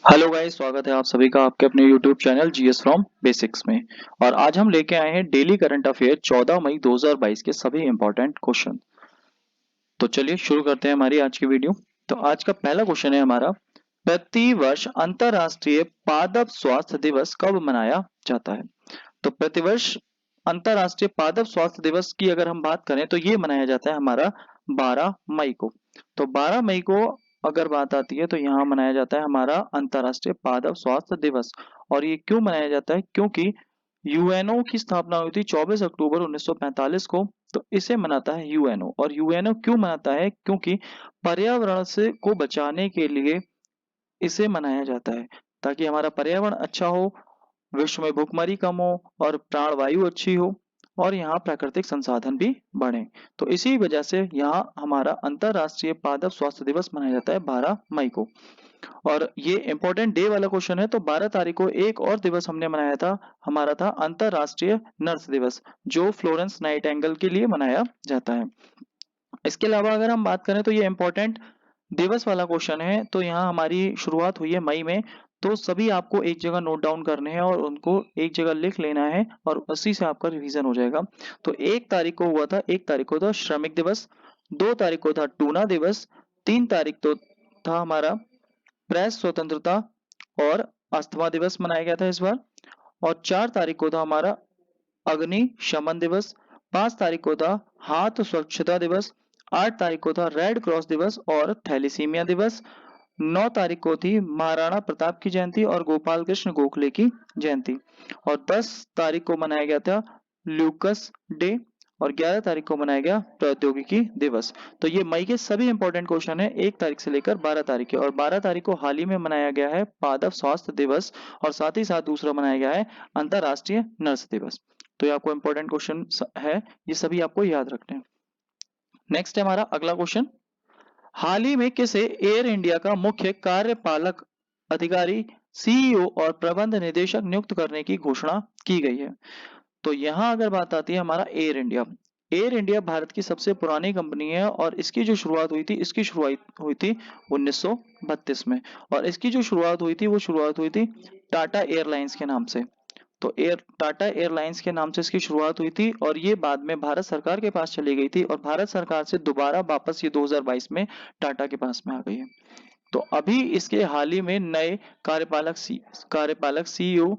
Hello guys, स्वागत है आप सभी का आपके अपने YouTube channel GS from basics में। और आज हम लेके आए हैं डेली करंट अफेयर 14 मई 2022 के सभी इंपॉर्टेंट क्वेश्चन। तो चलिए शुरू करते हैं हमारी आज की वीडियो। तो आज का पहला क्वेश्चन है हमारा, प्रति वर्ष अंतरराष्ट्रीय पादप स्वास्थ्य दिवस कब मनाया जाता है? तो प्रतिवर्ष अंतरराष्ट्रीय पादप स्वास्थ्य दिवस की अगर हम बात करें तो ये मनाया जाता है हमारा 12 मई को। तो 12 मई को अगर बात आती है तो यहाँ मनाया जाता है हमारा अंतरराष्ट्रीय पादप स्वास्थ्य दिवस। और ये क्यों मनाया जाता है? क्योंकि यूएनओ की स्थापना हुई थी 24 अक्टूबर 1945 को। तो इसे मनाता है यूएनओ। और यूएनओ क्यों मनाता है? क्योंकि पर्यावरण से को बचाने के लिए इसे मनाया जाता है, ताकि हमारा पर्यावरण अच्छा हो, विश्व में भुखमरी कम हो और प्राणवायु अच्छी हो और यहाँ प्राकृतिक संसाधन भी बढ़े। तो इसी वजह से यहाँ हमारा अंतरराष्ट्रीय पादप स्वास्थ्य दिवस मनाया जाता है 12 मई को। और ये इंपॉर्टेंट डे वाला क्वेश्चन है। तो 12 तारीख को एक और दिवस हमने मनाया था, हमारा था अंतरराष्ट्रीय नर्स दिवस, जो फ्लोरेंस नाइटिंगेल के लिए मनाया जाता है। इसके अलावा अगर हम बात करें तो ये इंपॉर्टेंट दिवस वाला क्वेश्चन है। तो यहाँ हमारी शुरुआत हुई है मई में। तो सभी आपको एक जगह नोट डाउन करने हैं और उनको एक जगह लिख लेना है और उसी से आपका रिवीजन हो जाएगा। तो 1 तारीख को था श्रमिक दिवस, 2 तारीख को था टूना दिवस, 3 तारीख तो था हमारा प्रेस स्वतंत्रता और अस्थमा दिवस मनाया गया था इस बार। और 4 तारीख को था हमारा अग्नि शमन दिवस, 5 तारीख को था हाथ स्वच्छता दिवस, 8 तारीख को था रेड क्रॉस दिवस और थैलीसीमिया दिवस, 9 तारीख को थी महाराणा प्रताप की जयंती और गोपाल कृष्ण गोखले की जयंती, और 10 तारीख को मनाया गया था ल्यूकस डे, और 11 तारीख को मनाया गया प्रौद्योगिकी दिवस। तो ये मई के सभी इंपॉर्टेंट क्वेश्चन है 1 तारीख से लेकर 12 तारीख के। और 12 तारीख को हाल ही में मनाया गया है पादप स्वास्थ्य दिवस, और साथ ही साथ दूसरा मनाया गया है अंतरराष्ट्रीय नर्स दिवस। तो ये आपको इंपॉर्टेंट क्वेश्चन है, ये सभी आपको याद रखने हैं। नेक्स्ट है हमारा अगला क्वेश्चन, हाल ही में किसे एयर इंडिया का मुख्य कार्यपालक अधिकारी, सीईओ और प्रबंध निदेशक नियुक्त करने की घोषणा की गई है? तो यहाँ अगर बात आती है हमारा air India. Air India Bharat की सबसे पुरानी कंपनी है और इसकी शुरुआत हुई थी 1932 में। और इसकी जो शुरुआत हुई थी टाटा एयरलाइंस के नाम से। तो एयर टाटा एयरलाइंस के नाम से इसकी शुरुआत हुई थी और ये बाद में भारत सरकार के पास चली गई थी, और भारत सरकार से दोबारा वापस ये 2022 में टाटा के पास में आ गई है। तो अभी इसके हाल ही में नए कार्यपालक सीईओ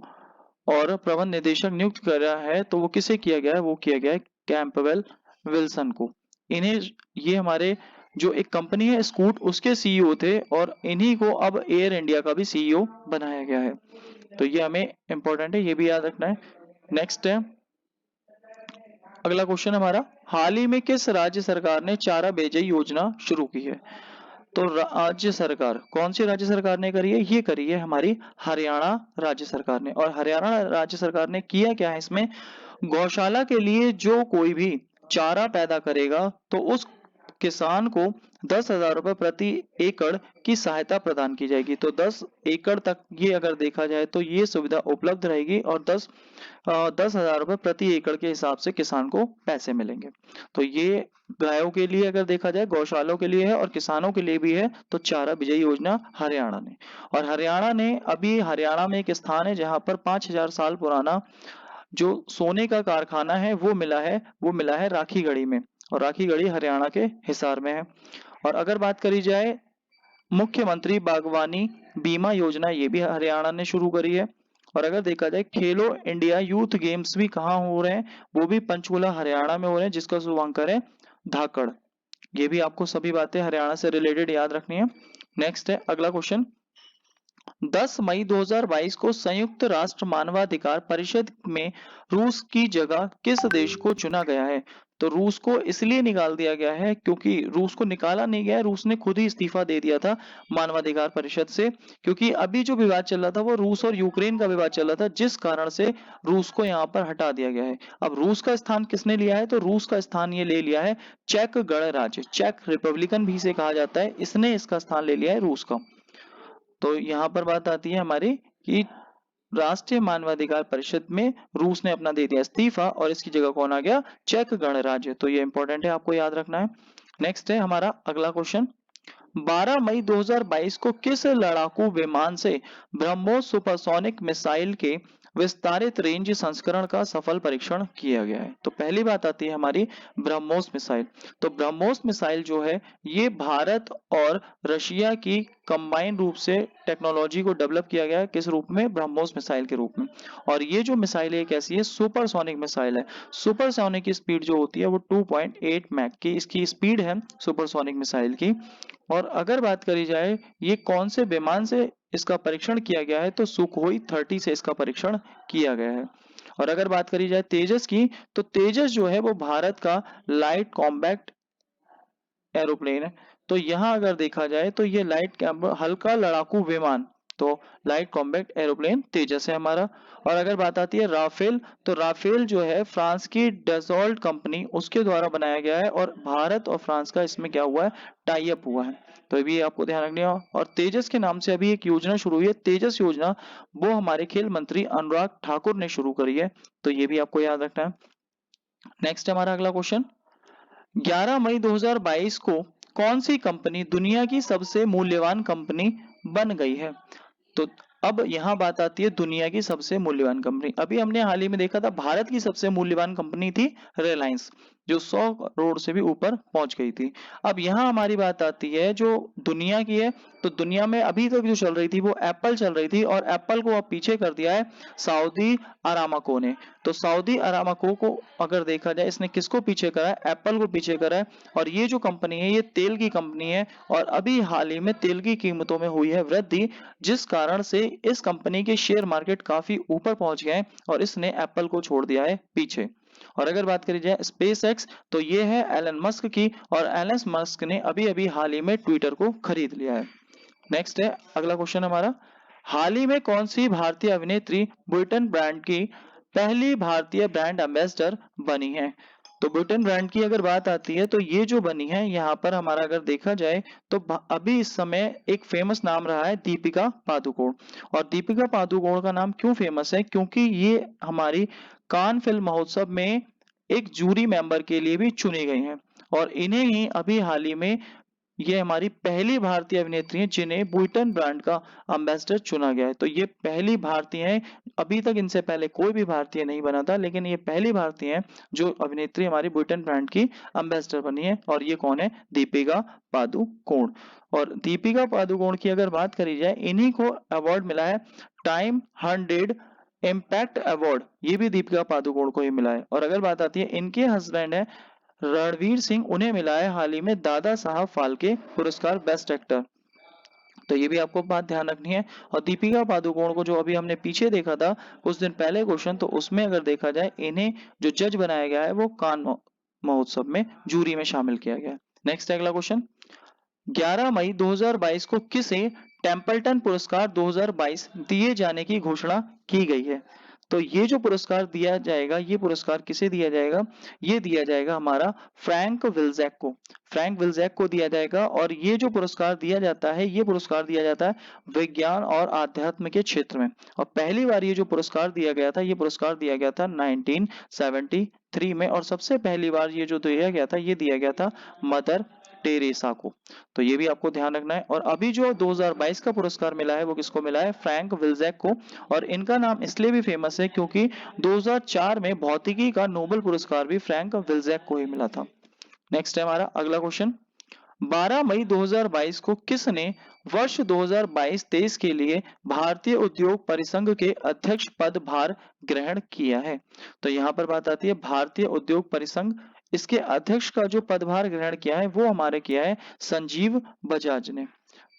और प्रबंध निदेशक नियुक्त करा है। तो वो किसे किया गया है? वो किया गया है कैंपबेल विल्सन को। इन्हें ये हमारे जो एक कंपनी है स्कूट, उसके सीईओ थे और इन्हीं को अब एयर इंडिया का भी सीईओ बनाया गया है। तो ये हमें इंपॉर्टेंट है, ये भी याद रखना है। नेक्स्ट है अगला क्वेश्चन हमारा, हाल ही में किस राज्य सरकार ने चारा बेचई योजना शुरू की है? तो राज्य सरकार, कौन सी राज्य सरकार ने करी है? ये करी है हमारी हरियाणा राज्य सरकार ने। और हरियाणा राज्य सरकार ने किया क्या है इसमें? गौशाला के लिए जो कोई भी चारा पैदा करेगा तो उस किसान को 10,000 रुपए प्रति एकड़ की सहायता प्रदान की जाएगी। तो 10 एकड़ तक ये अगर देखा जाए तो ये सुविधा उपलब्ध रहेगी और 10,000 रुपए प्रति एकड़ के हिसाब से किसान को पैसे मिलेंगे। तो ये गायों के लिए अगर देखा जाए, गौशालों के लिए है और किसानों के लिए भी है। तो चारा विजयी योजना हरियाणा ने। और हरियाणा में एक स्थान है जहां पर 5,000 साल पुराना जो सोने का कारखाना है वो मिला है राखीगढ़ी में। और राखीगढ़ी हरियाणा के हिसार में है। और अगर बात करी जाए मुख्यमंत्री बागवानी बीमा योजना, ये भी हरियाणा ने शुरू करी है। और अगर देखा जाए खेलो इंडिया यूथ गेम्स भी कहाँ हो रहे हैं? वो भी पंचकुला हरियाणा में हो रहे हैं, जिसका शुभांकर है धाकड़। ये भी आपको सभी बातें हरियाणा से रिलेटेड याद रखनी है। नेक्स्ट है अगला क्वेश्चन, 10 मई 2022 को संयुक्त राष्ट्र मानवाधिकार परिषद में रूस की जगह किस देश को चुना गया है? तो रूस को इसलिए निकाल दिया गया है क्योंकि रूस को निकाला नहीं गया है, रूस ने खुद ही इस्तीफा दे दिया था मानवाधिकार परिषद से। क्योंकि अभी जो विवाद चल रहा था वो रूस और यूक्रेन का विवाद चल रहा था, जिस कारण से रूस को यहाँ पर हटा दिया गया है। अब रूस का स्थान किसने लिया है? तो रूस का स्थान ये ले लिया है चेक गणराज्य, चेक रिपब्लिकन भी इसे कहा जाता है, इसने इसका स्थान ले लिया है रूस का। तो यहाँ पर बात आती है हमारी कि राष्ट्रीय मानवाधिकार परिषद में रूस ने अपना दे दिया इस्तीफा और इसकी जगह कौन आ गया? चेक गणराज्य। तो ये इंपॉर्टेंट है, आपको याद रखना है। नेक्स्ट है हमारा अगला क्वेश्चन, 12 मई 2022 को किस लड़ाकू विमान से ब्रह्मोस सुपरसोनिक मिसाइल के विस्तारित रेंज संस्करण का सफल परीक्षण किया गया है? तो पहली बात आती है हमारी ब्रह्मोस मिसाइल। तो ब्रह्मोस मिसाइल जो है ये भारत और रशिया की कंबाइन रूप से टेक्नोलॉजी को डेवलप किया गया है। किस रूप में? ब्रह्मोस मिसाइल के रूप में। और ये जो मिसाइल है कैसी है? सुपरसोनिक मिसाइल है। सुपरसोनिक की स्पीड जो होती है वो 2.8 मैक की इसकी स्पीड है सुपरसोनिक मिसाइल की। और अगर बात करी जाए ये कौन से विमान से इसका परीक्षण किया गया है, तो सुखोई 30 से इसका परीक्षण किया गया है। और अगर बात करी जाए तेजस की, तो तेजस जो है वो भारत का लाइट कॉम्बैक्ट एरोप्लेन है। तो यहाँ अगर देखा जाए तो ये हल्का लड़ाकू विमान, तो लाइट कॉम्बैक्ट एरोप्लेन तेजस है हमारा। और अगर बात आती है राफेल, तो राफेल जो है फ्रांस की डसॉल्ट कंपनी उसके द्वारा बनाया गया है और भारत और फ्रांस का इसमें क्या हुआ है? टाई अप हुआ है। तो ये भी आपको ध्यान रखना है। और तेजस के नाम से अभी एक योजना शुरू हुई है, तेजस योजना, वो हमारे खेल मंत्री अनुराग ठाकुर ने शुरू करी है। तो ये भी आपको याद रखना है। नेक्स्ट हमारा अगला क्वेश्चन, 11 मई 2022 को कौन सी कंपनी दुनिया की सबसे मूल्यवान कंपनी बन गई है? तो अब यहाँ बात आती है दुनिया की सबसे मूल्यवान कंपनी। अभी हमने हाल ही में देखा था भारत की सबसे मूल्यवान कंपनी थी रिलायंस, जो 100 करोड़ से भी ऊपर पहुंच गई थी। अब यहाँ हमारी बात आती है जो दुनिया की है, तो दुनिया में अभी तक जो चल रही थी वो एप्पल चल रही थी और एप्पल को अब पीछे कर दिया है सऊदी अरामको ने। तो सऊदी अरामको को अगर देखा जाए इसने किसको पीछे करा है? एप्पल को पीछे करा है। और ये जो कंपनी है ये तेल की कंपनी है और अभी हाल ही में तेल की कीमतों में हुई है वृद्धि, जिस कारण से इस कंपनी के शेयर मार्केट काफी ऊपर पहुंच गए हैं और इसने एप्पल को छोड़ दिया है पीछे। और अगर बात करी जाए स्पेस एक्स, तो ये है एलन मस्क की और एलन मस्क ने अभी अभी हाल ही में ट्विटर को खरीद लिया है। नेक्स्ट है अगला क्वेश्चन हमारा, हाल ही में कौन सी भारतीय अभिनेत्री ब्रिटेन ब्रांड की पहली भारतीय ब्रांड एम्बेसडर बनी है? तो ब्रिटेन ब्रांड की अगर बात आती है तो ये जो बनी है यहाँ पर हमारा अगर देखा जाए तो अभी इस समय एक फेमस नाम रहा है दीपिका पादुकोण। और दीपिका पादुकोण का नाम क्यों फेमस है? क्योंकि ये हमारी कान फिल्म महोत्सव में एक जूरी मेंबर के लिए भी चुनी गई हैं और इन्हें ही अभी हाल ही में ये हमारी पहली भारतीय अभिनेत्री हैं जिन्हें बुइटन ब्रांड का एम्बेसडर चुना गया है। तो ये पहली भारतीय हैं, अभी तक इनसे पहले कोई भी भारतीय नहीं बना था, लेकिन ये पहली भारतीय हैं जो अभिनेत्री हमारी बुइटन ब्रांड की एम्बेसडर बनी है। और ये कौन है? दीपिका पादुकोण। और दीपिका पादुकोण की अगर बात करी जाए, इन्हीं को अवार्ड मिला है टाइम 100 इम्पैक्ट अवार्ड, ये भी दीपिका पादुकोण को ही मिला है। और अगर बात आती है इनके हस्बैंड है रणवीर सिंह, उन्हें मिला है हाल ही में दादा साहब फाल्के पुरस्कार बेस्ट एक्टर। तो ये भी आपको बात ध्यान रखनी है। और दीपिका पादुकोण को जो अभी हमने पीछे देखा था कुछ दिन पहले क्वेश्चन, तो उसमें अगर देखा जाए इन्हें जो जज बनाया गया है वो कान महोत्सव में जूरी में शामिल किया गया है। नेक्स्ट अगला क्वेश्चन, 11 मई 2022 को किसे टेम्पल्टन पुरस्कार 2022 दिए जाने की घोषणा की गई है? तो ये जो पुरस्कार दिया जाएगा ये पुरस्कार किसे दिया जाएगा? ये दिया जाएगा हमारा फ्रैंक विल्जैक को। फ्रैंक विल्जैक को दिया जाएगा और ये जो पुरस्कार दिया जाता है ये पुरस्कार दिया जाता है विज्ञान और आध्यात्म के क्षेत्र में। और पहली बार ये जो पुरस्कार दिया गया था ये पुरस्कार दिया गया था 1973 में और सबसे पहली बार ये जो दिया गया था ये दिया गया था मदर टेरेसा को। तो ये भी आपको ध्यान रखना है। और अभी जो 2022 का पुरस्कार मिला है वो किसको मिला है? फ्रैंक विल्जैक को। और इनका नाम इसलिए भी फेमस है क्योंकि 2004 में भौतिकी का नोबेल पुरस्कार भी फ्रैंक विल्जैक को ही मिला था। नेक्स्ट है हमारा अगला क्वेश्चन, 12 मई 2022 को किसने वर्ष 2022-23 के लिए भारतीय उद्योग परिसंघ के अध्यक्ष पद भार ग्रहण किया है? तो यहाँ पर बात आती है भारतीय उद्योग परिसंघ, इसके अध्यक्ष का जो पदभार ग्रहण किया है वो हमारे किया है संजीव बजाज ने।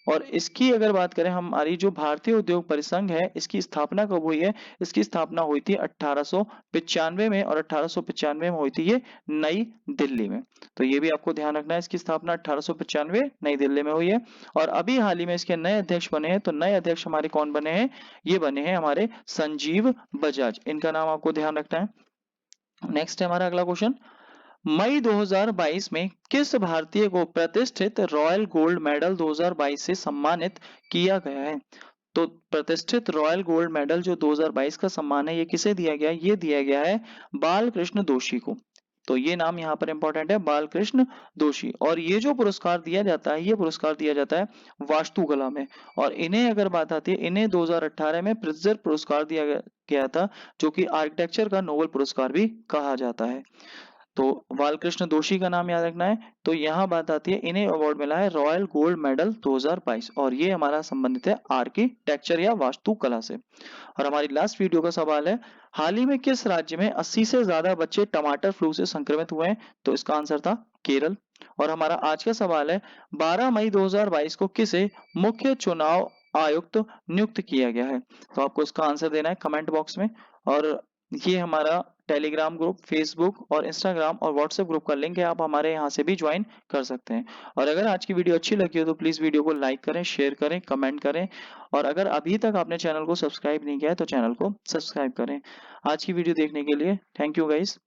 और इसकी अगर बात करें हमारी जो भारतीय उद्योग परिसंघ है इसकी स्थापना कब हुई है? इसकी स्थापना हुई थी 1895 में और 1895 में हुई थी ये नई दिल्ली में। तो ये भी आपको ध्यान रखना है, इसकी स्थापना 1895 नई दिल्ली में हुई है। और अभी हाल ही में इसके नए अध्यक्ष बने हैं, तो नए अध्यक्ष हमारे कौन बने हैं? ये बने हैं हमारे संजीव बजाज, इनका नाम आपको ध्यान रखना है। नेक्स्ट है हमारा अगला क्वेश्चन, मई 2022 में किस भारतीय को प्रतिष्ठित रॉयल गोल्ड मेडल 2022 से सम्मानित किया गया है? तो प्रतिष्ठित रॉयल गोल्ड मेडल जो 2022 का सम्मान है ये किसे दिया गया है? ये दिया गया है बालकृष्ण दोषी को। तो ये नाम यहाँ पर इंपॉर्टेंट है, बालकृष्ण दोषी। और ये जो पुरस्कार दिया जाता है, ये पुरस्कार दिया जाता है वास्तुकला में। और इन्हें अगर बात आती है, इन्हें 2018 में प्रित्जर पुरस्कार दिया गया था, जो कि आर्किटेक्चर का नोबेल पुरस्कार भी कहा जाता है। तो बालकृष्ण दोषी का नाम याद रखना है। तो यहाँ बात आती है, इन्हें अवार्ड मिला है रॉयल गोल्ड मेडल 2022, और ये हमारा संबंधित है आर्किटेक्चर या वास्तुकला से। और हमारी लास्ट वीडियो का सवाल है, हाल ही में किस राज्य में 80 से ज्यादा बच्चे टमाटर फ्लू से संक्रमित हुए हैं? तो इसका आंसर था केरल। और हमारा आज का सवाल है, 12 मई 2022 को किसे मुख्य चुनाव आयुक्त नियुक्त किया गया है? तो आपको इसका आंसर देना है कमेंट बॉक्स में। और ये हमारा टेलीग्राम ग्रुप, फेसबुक और इंस्टाग्राम और व्हाट्सएप ग्रुप का लिंक है, आप हमारे यहाँ से भी ज्वाइन कर सकते हैं। और अगर आज की वीडियो अच्छी लगी हो तो प्लीज वीडियो को लाइक करें, शेयर करें, कमेंट करें। और अगर अभी तक आपने चैनल को सब्सक्राइब नहीं किया है तो चैनल को सब्सक्राइब करें। आज की वीडियो देखने के लिए थैंक यू गाइस।